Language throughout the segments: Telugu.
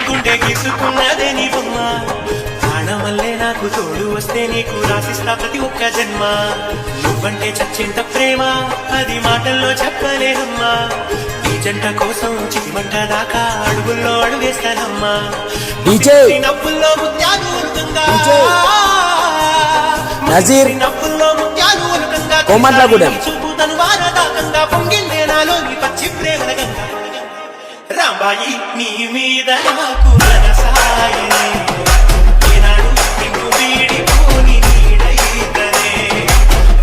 గుండె గీసుకున్నదే నీ బొమ్మ ప్రాణమల్లే నాకు తోడు వస్తే నీకు రాసిస్తా ప్రతి ఒక్క జన్మ నువ్వంటే చచ్చేంత ప్రేమ అది మాటల్లో చెప్పలేనమ్మా ఈ జంట కోసం చిటిమంట దాకా అడుగుల్లో అడుగేస్తానమ్మా నవ్వుల్లో ముత్యాలు ఉలుకంగా నవ్వుల్లో ముత్యాలు ఉలుకంగా చూపుతను వారదాకంగా పొంగిందే నాలోని పచ్చి ప్రేమల గంగా రాంబాయి నీ మీద నాకు మనసాయనే ఏనాడు నిన్ను వీడిపోని నీడైతనే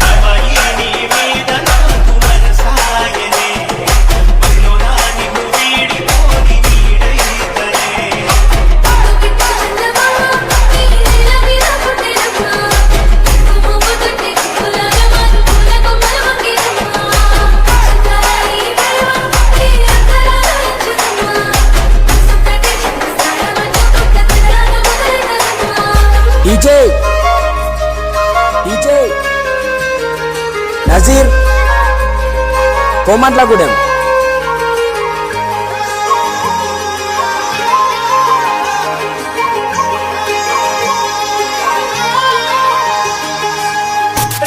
రాంబాయి నీ మీద నాకు మనసాయనే మదిలోనా నిన్ను వీడిపోని నీడైతనే DJ నజీర్ కోమట్లగూడెం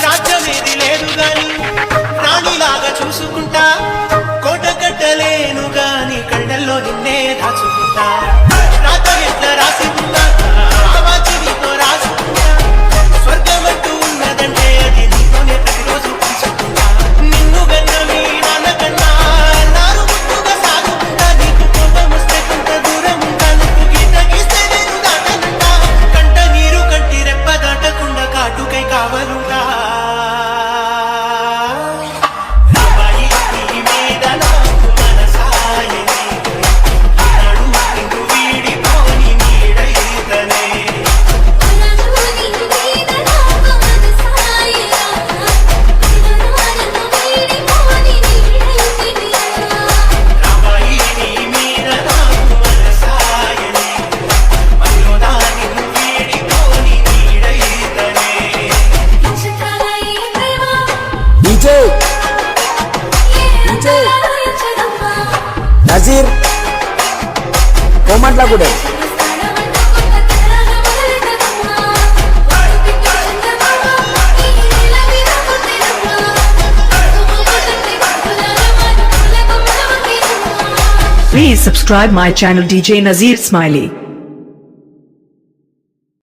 రాజ్యమేది లేదు గాని రాణిలాగా చూసుకుంటా కోట కట్టలేను గాని కళ్ళల్లో నిన్నే దాచుకుంటా రాత ఎట్లా రాసి ఉన్నా Nazir Komatlagudem Please subscribe my channel DJ Nazir Smiley.